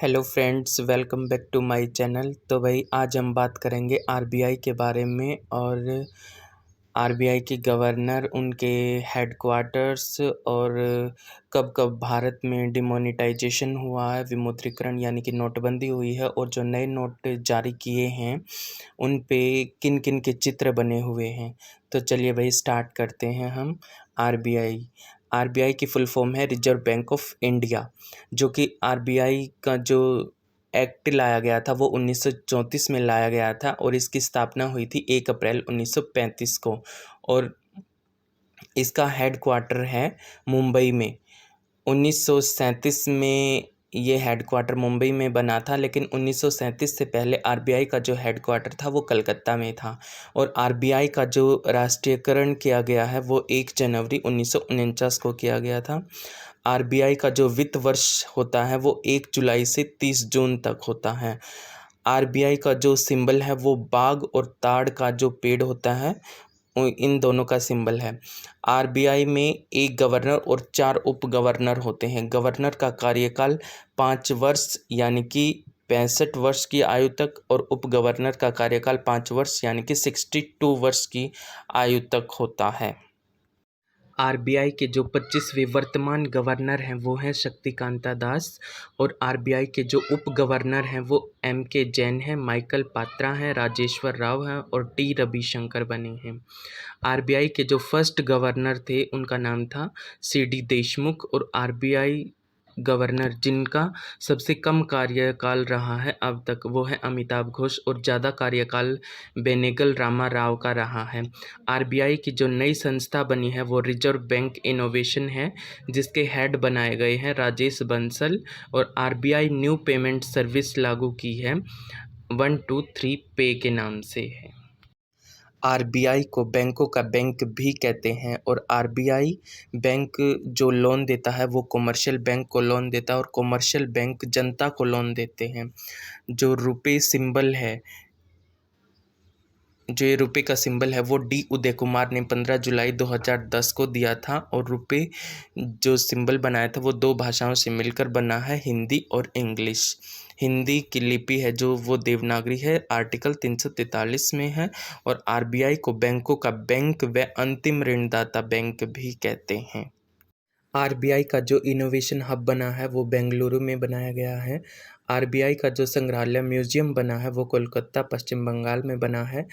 Hello friends, welcome back to my channel. तो भाई आज हम बात करेंगे आरबीआई के बारे में और आरबीआई के गवर्नर, उनके हेडक्वार्टर्स और कब कब भारत में डिमोनेटाइजेशन हुआ है, विमुद्रीकरण यानी कि नोटबंदी हुई है और जो नए नोट जारी किए हैं उन पे किन किन के चित्र बने हुए हैं। तो चलिए भाई स्टार्ट करते हैं हम। आरबीआई आरबीआई की फुल फॉर्म है रिजर्व बैंक ऑफ इंडिया, जो कि आरबीआई का जो एक्ट लाया गया था वो 1934 में लाया गया था और इसकी स्थापना हुई थी 1 अप्रैल 1935 को। और इसका हेडक्वार्टर है मुंबई में। 1937 में ये हेडक्वार्टर मुंबई में बना था, लेकिन 1937 से पहले आरबीआई का जो हेडक्वार्टर था वो कलकत्ता में था। और आरबीआई का जो राष्ट्रीयकरण किया गया है वो 1 जनवरी 1949 को किया गया था। आरबीआई का जो वित्त वर्ष होता है वो 1 जुलाई से 30 जून तक होता है। आरबीआई का जो सिंबल है वो बाघ और ताड़ का जो पेड़ होता है इन दोनों का सिंबल है। आरबीआई में एक गवर्नर और 4 उप गवर्नर होते हैं। गवर्नर का कार्यकाल 5 वर्ष यानी कि 65 वर्ष की आयु तक और उप गवर्नर का कार्यकाल 5 वर्ष यानी कि 62 वर्ष की आयु तक होता है। आरबीआई के जो 25वें वर्तमान गवर्नर हैं वो हैं शक्तिकांता दास, और आरबीआई के जो उप गवर्नर हैं वो के जैन हैं, माइकल पात्रा हैं, राजेश्वर राव हैं और टी रविशंकर बने हैं। आरबीआई के जो फर्स्ट गवर्नर थे उनका नाम था डी देशमुख, और आरबीआई गवर्नर जिनका सबसे कम कार्यकाल रहा है अब तक वो है अमिताभ घोष, और ज़्यादा कार्यकाल बेनेगल रामा राव का रहा है। आरबीआई की जो नई संस्था बनी है वो रिजर्व बैंक इनोवेशन है, जिसके हेड बनाए गए हैं राजेश बंसल, और आरबीआई न्यू पेमेंट सर्विस लागू की है 123 पे के नाम से है। आरबीआई को बैंकों का बैंक भी कहते हैं, और आरबीआई बैंक जो लोन देता है वो कमर्शियल बैंक को लोन देता है और कमर्शियल बैंक जनता को लोन देते हैं। जो रुपए सिंबल है, जो ये रुपए का सिंबल है वो डी उदय कुमार ने 15 जुलाई 2010 को दिया था, और रुपए जो सिंबल बनाया था वो 2 भाषाओं से मिलकर बना है, हिंदी और इंग्लिश। हिंदी की लिपि है जो वो देवनागरी है, आर्टिकल 343 में है। और आरबीआई को बैंकों का बैंक व अंतिम ऋणदाता बैंक भी कहते हैं। आरबीआई का जो इनोवेशन हब बना है वो बेंगलुरु में बनाया गया है। आरबीआई का जो संग्रहालय म्यूजियम बना है वो कोलकाता पश्चिम बंगाल में बना है।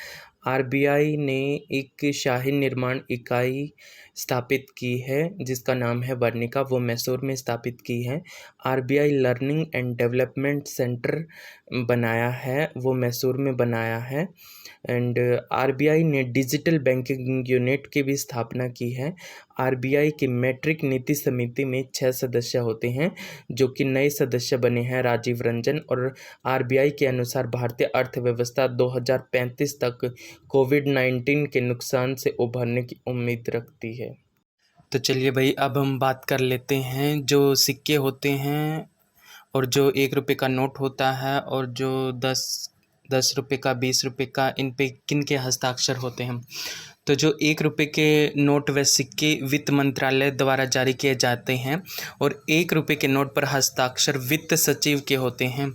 आरबीआई ने एक शाही निर्माण इकाई स्थापित की है जिसका नाम है वर्णिका, वो मैसूर में स्थापित की है। RBI learning and development centre बनाया है, वो मैसूर में बनाया है। एंड आरबीआई ने डिजिटल बैंकिंग यूनिट की भी स्थापना की है। आरबीआई की मैट्रिक नीति समिति में 6 सदस्य होते हैं, जो कि नए सदस्य बने हैं राजीव रंजन, और आरबीआई के अनुसार भारतीय अर्थव्यवस्था 2035 तक कोविड-19 के नुकसान से उभरने की उम्मीद रखती है। तो चलिए भाई अब हम बात कर लेते हैं जो सिक्के होते हैं और जो 1 रुपये का नोट होता है और जो 10 रुपये का, 20 रुपये का, इन पे किन के हस्ताक्षर होते हैं। तो जो 1 रुपये के नोट व सिक्के वित्त मंत्रालय द्वारा जारी किए जाते हैं, और 1 रुपये के नोट पर हस्ताक्षर वित्त सचिव के होते हैं।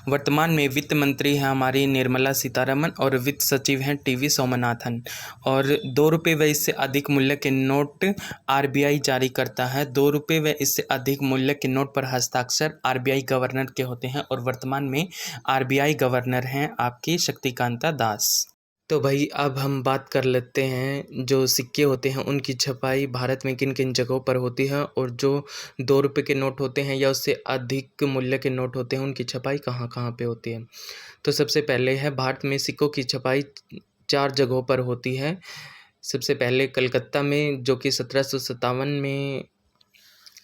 वर्तमान में वित्त मंत्री हैं हमारी निर्मला सीतारमण, और वित्त सचिव हैं टीवी सोमनाथन। और 2 रुपये व इससे अधिक मूल्य के नोट आरबीआई जारी करता है। 2 रुपये व इससे अधिक मूल्य के नोट पर हस्ताक्षर आरबीआई गवर्नर के होते हैं, और वर्तमान में आरबीआई गवर्नर हैं आपकी शक्तिकांता दास। तो भाई अब हम बात कर लेते हैं जो सिक्के होते हैं उनकी छपाई भारत में किन किन जगहों पर होती है, और जो 2 रुपये के नोट होते हैं या उससे अधिक मूल्य के नोट होते हैं उनकी छपाई कहाँ कहाँ पे होती है। तो सबसे पहले है भारत में सिक्कों की छपाई 4 जगहों पर होती है। सबसे पहले कलकत्ता में, जो कि 1757 में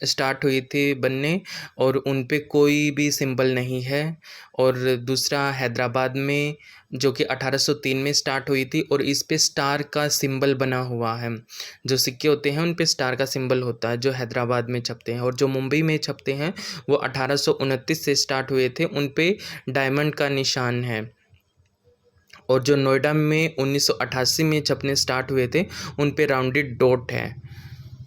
स्टार्ट हुई थी बनने, और उन पे कोई भी सिंबल नहीं है। और दूसरा हैदराबाद में, जो कि 1803 में स्टार्ट हुई थी, और इस पे स्टार का सिंबल बना हुआ है। जो सिक्के होते हैं उन पे स्टार का सिंबल होता है जो हैदराबाद में छपते हैं। और जो मुंबई में छपते हैं वो 1829 से स्टार्ट हुए थे, उन पे डायमंड का निशान है। और जो नोएडा में 1988 में छपने स्टार्ट हुए थे उन पे राउंडेड डॉट है।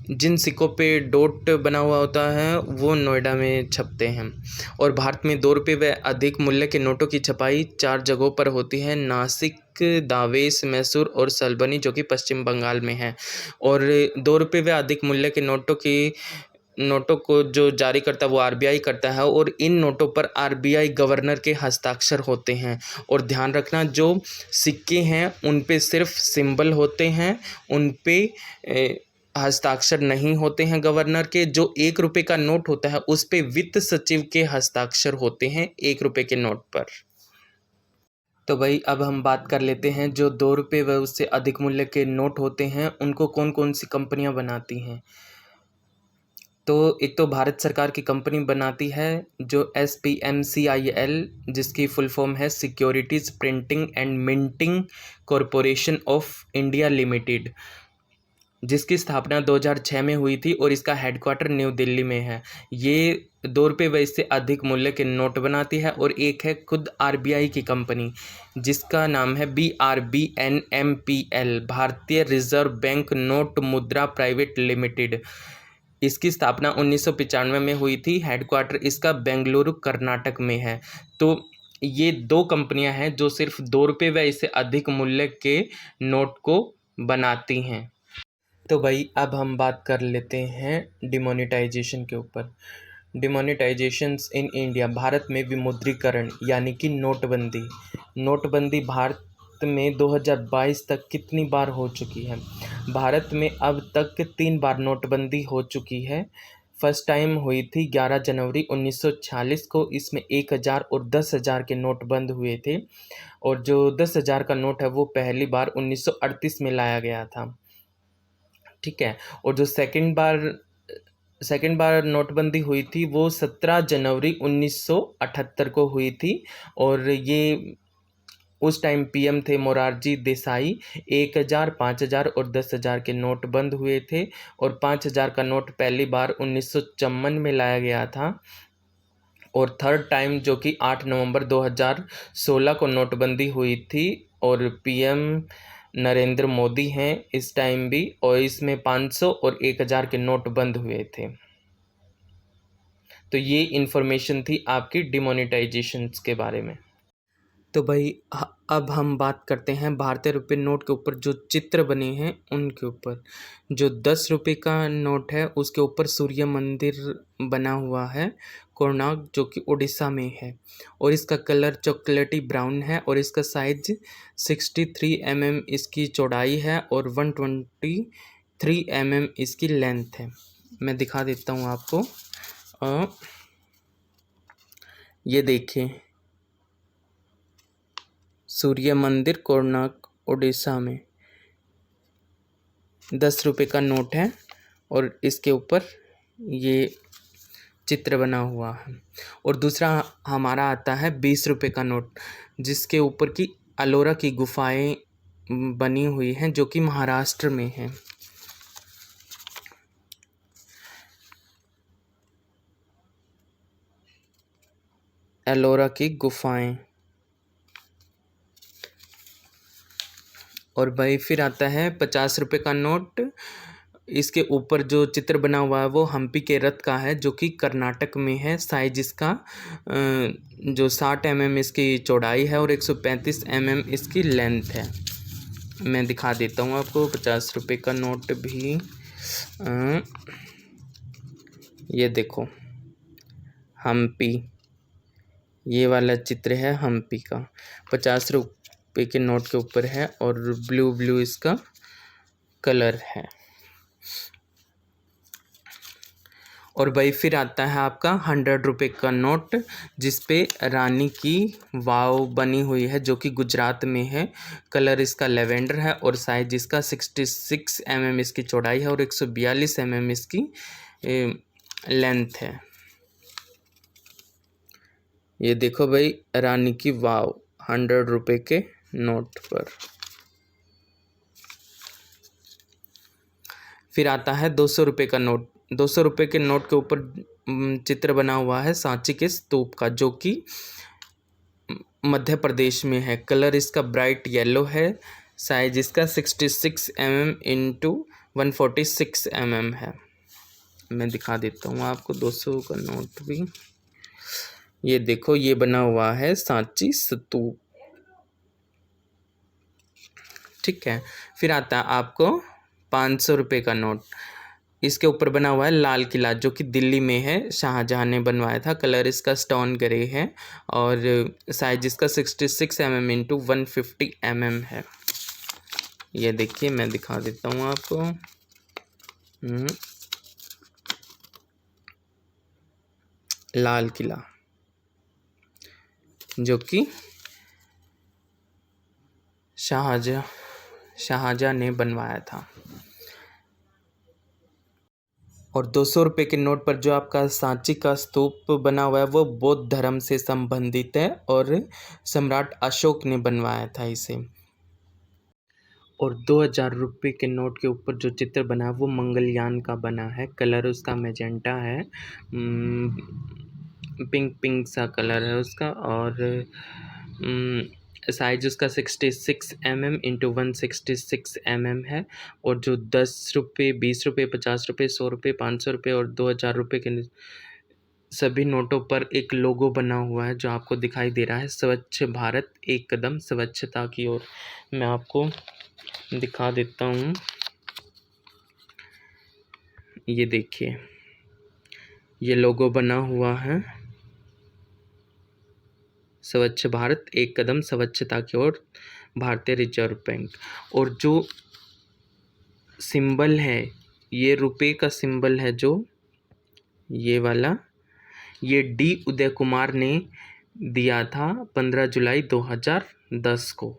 जिन सिक्कों पे डॉट बना हुआ होता है वो नोएडा में छपते हैं। और भारत में 2 रुपये व अधिक मूल्य के नोटों की छपाई 4 जगहों पर होती है, नासिक, दावेस, मैसूर और सल्बनी, जो कि पश्चिम बंगाल में है। और 2 रुपये व अधिक मूल्य के नोटों को जो जारी करता है वो आरबीआई करता है, और इन नोटों पर आरबीआई गवर्नर के हस्ताक्षर होते हैं। और ध्यान रखना, जो सिक्के हैं उन पे सिर्फ सिंबल होते हैं, उन पे हस्ताक्षर नहीं होते हैं गवर्नर के। जो 1 रुपये का नोट होता है उस पे वित्त सचिव के हस्ताक्षर होते हैं 1 रुपये के नोट पर। तो भाई अब हम बात कर लेते हैं, जो 2 रुपये व उससे अधिक मूल्य के नोट होते हैं उनको कौन कौन सी कंपनियां बनाती हैं। तो एक तो भारत सरकार की कंपनी बनाती है जो SPMCIL, जिसकी फुल फॉर्म है securities printing and minting corporation of India limited, जिसकी स्थापना 2006 में हुई थी और इसका हेडक्वार्टर न्यू दिल्ली में है। ये 2 रुपये व इससे अधिक मूल्य के नोट बनाती है। और एक है खुद आरबीआई की कंपनी, जिसका नाम है BRBNMPL, भारतीय रिजर्व बैंक नोट मुद्रा प्राइवेट लिमिटेड। इसकी स्थापना 1995 में हुई थी। हेडक्वार्टर इसका बेंगलुरु कर्नाटक में है। तो ये 2 कंपनियां हैं जो सिर्फ 2 रुपये व इससे अधिक मूल्य के नोट को बनाती हैं। तो भाई अब हम बात कर लेते हैं डिमोनेटाइजेशन के ऊपर। डिमोनेटाइजेशंस इन इंडिया, भारत में विमुद्रीकरण यानी कि नोटबंदी भारत में 2022 तक कितनी बार हो चुकी है। भारत में अब तक 3 बार नोटबंदी हो चुकी है। फर्स्ट टाइम हुई थी 11 जनवरी 1946 को। इसमें 1000 और 10,000 के नोट बंद हुए थे। और जो 10,000 का नोट है वो पहली बार 1938 में लाया गया था, ठीक है। और जो सेकंड बार नोटबंदी हुई थी वो 17 जनवरी 1978 को हुई थी। और ये उस टाइम पीएम थे मोरारजी देसाई। 1000, 5000 और 10,000 के नोट बंद हुए थे। और 5000 का नोट पहली बार 1954 में लाया गया था। और थर्ड टाइम जो कि 8 नवंबर 2016 को नोटबंदी हुई थी। और पीएम नरेंद्र मोदी हैं इस टाइम भी। और इसमें 500 और 1000 के नोट बंद हुए थे। तो ये इन्फॉर्मेशन थी आपकी डिमोनेटाइजेशन के बारे में। तो भाई अब हम बात करते हैं भारतीय रुपये नोट के ऊपर जो चित्र बने हैं उनके ऊपर। जो 10 रुपये का नोट है उसके ऊपर सूर्य मंदिर बना हुआ है, कोणार्क, जो कि उड़ीसा में है। और इसका कलर चॉकलेटी ब्राउन है। और इसका साइज 63 mm इसकी चौड़ाई है और 123 mm इसकी लेंथ है। मैं दिखा देता हूँ आपको। ये देखिए, सूर्य मंदिर, कोणार्क, उड़ीसा में 10 रुपये का नोट है। और इसके ऊपर ये चित्र बना हुआ है। और दूसरा हमारा आता है 20 रुपये का नोट, जिसके ऊपर की अलोरा की गुफाएं बनी हुई हैं, जो कि महाराष्ट्र में है। एलोरा की गुफाएं। और भाई फिर आता है 50 रुपये का नोट। इसके ऊपर जो चित्र बना हुआ है वो हम्पी के रथ का है, जो कि कर्नाटक में है। साइज इसका जो 60 mm इसकी चौड़ाई है और 135 mm इसकी लेंथ है। मैं दिखा देता हूँ आपको 50 रुपये का नोट भी। ये देखो, हम्पी, ये वाला चित्र है हम्पी का। 50 रुपये के नोट के ऊपर है और ब्लू इसका कलर है। और भाई फिर आता है आपका 100 रुपये का नोट, जिसपे रानी की वाव बनी हुई है, जो कि गुजरात में है। कलर इसका लेवेंडर है और साइज इसका 66 mm इसकी चौड़ाई है और 142 mm इसकी लेंथ है। ये देखो भाई, रानी की वाव 100 रुपये के नोट पर। फिर आता है 200 रुपये का नोट। 200 रुपये के नोट के ऊपर चित्र बना हुआ है सांची के स्तूप का, जो कि मध्य प्रदेश में है। कलर इसका ब्राइट येलो है। साइज इसका 66 mm × 146 mm है। मैं दिखा देता हूँ आपको 200 का नोट भी। ये देखो, ये बना हुआ है सांची स्तूप, ठीक है। फिर आता है आपको 500 रुपये का नोट। इसके ऊपर बना हुआ है लाल किला, जो कि दिल्ली में है, शाहजहां ने बनवाया था। कलर इसका स्टोन ग्रे है और साइज इसका 66 mm इंटू 150 mm है। ये देखिए, मैं दिखा देता हूँ आपको। लाल किला, जो कि शाहजहां ने बनवाया था। और 200 रुपये के नोट पर जो आपका सांची का स्तूप बना हुआ है वो बौद्ध धर्म से संबंधित है और सम्राट अशोक ने बनवाया था इसे। और 2000 रुपये के नोट के ऊपर जो चित्र बना है वो मंगलयान का बना है। कलर उसका मैजेंटा है, पिंक पिंक सा कलर है उसका। और साइज उसका 66 mm इंटू 166 mm है। और जो 10 रुपये, 20 रुपये, 50 रुपये, 100 रुपये, 500 रुपये और 2000 रुपये के सभी नोटों पर एक लोगो बना हुआ है जो आपको दिखाई दे रहा है, स्वच्छ भारत एक कदम स्वच्छता की ओर। मैं आपको दिखा देता हूँ, ये देखिए, ये लोगो बना हुआ है, स्वच्छ भारत एक कदम स्वच्छता की ओर, भारतीय रिजर्व बैंक। और जो सिंबल है, ये रुपए का सिंबल है, जो ये वाला, ये डी उदय कुमार ने दिया था 15 जुलाई 2010 को।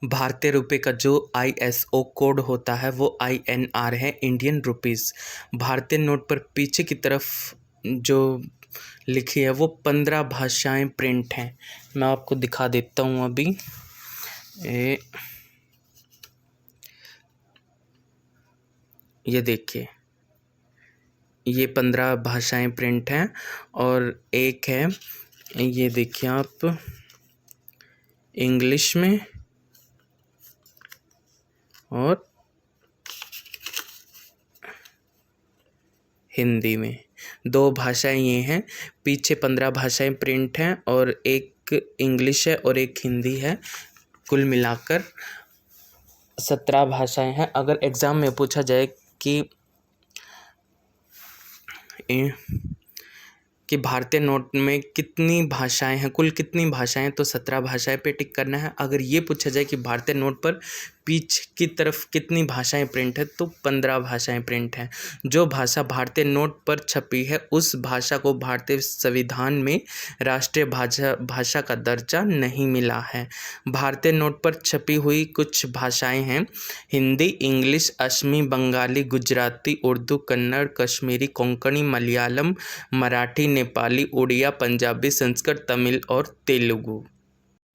भारतीय रुपए का जो ISO कोड होता है वो INR है, इंडियन रुपीस। भारतीय नोट पर पीछे की तरफ जो लिखी है वो 15 भाषाएं प्रिंट हैं। मैं आपको दिखा देता हूँ अभी। ये देखिए, ये 15 भाषाएं प्रिंट हैं। और एक है, ये देखिए आप, इंग्लिश में और हिंदी में, 2 भाषाएं ये हैं। पीछे 15 भाषाएं प्रिंट हैं और एक इंग्लिश है और एक हिंदी है। कुल मिलाकर 17 भाषाएं हैं। अगर एग्ज़ाम में पूछा जाए कि भारतीय नोट में कितनी भाषाएं हैं, कुल कितनी भाषाएं, तो 17 भाषाएं पे टिक करना है। अगर ये पूछा जाए कि भारतीय नोट पर पीछे की तरफ कितनी भाषाएं प्रिंट है, तो 15 भाषाएं प्रिंट हैं। जो भाषा भारतीय नोट पर छपी है उस भाषा को भारतीय संविधान में राष्ट्रीय भाषा का दर्जा नहीं मिला है। भारतीय नोट पर छपी हुई कुछ भाषाएं हैं: हिंदी, इंग्लिश, असमी, बंगाली, गुजराती, उर्दू, कन्नड़, कश्मीरी, कोंकणी, मलयालम, मराठी, नेपाली, उड़िया, पंजाबी, संस्कृत, तमिल और तेलुगु।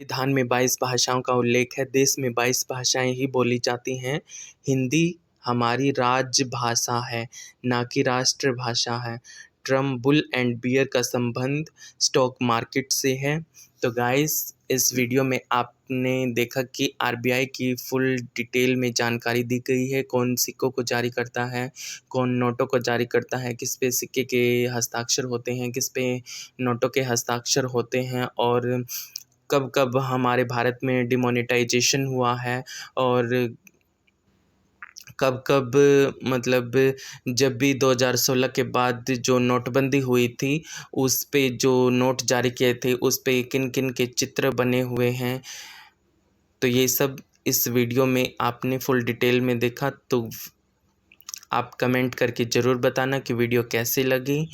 संविधान में 22 भाषाओं का उल्लेख है। देश में 22 भाषाएं ही बोली जाती हैं। हिंदी हमारी राजभाषा है, ना कि राष्ट्रभाषा है। ट्रम बुल एंड बियर का संबंध स्टॉक मार्केट से है। तो गाइस, इस वीडियो में आपने देखा कि RBI की फुल डिटेल में जानकारी दी गई है। कौन सिक्कों को जारी करता है, कौन नोटों को जारी करता है, किस पे सिक्के के हस्ताक्षर होते हैं, किस पे नोटों के हस्ताक्षर होते हैं, और कब कब हमारे भारत में डिमोनेटाइजेशन हुआ है, और कब कब, मतलब जब भी 2016 के बाद जो नोटबंदी हुई थी उस पे जो नोट जारी किए थे उस पे किन किन के चित्र बने हुए हैं। तो ये सब इस वीडियो में आपने फुल डिटेल में देखा। तो आप कमेंट करके ज़रूर बताना कि वीडियो कैसी लगी।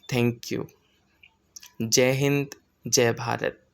Thank you. जय हिंद, जय भारत।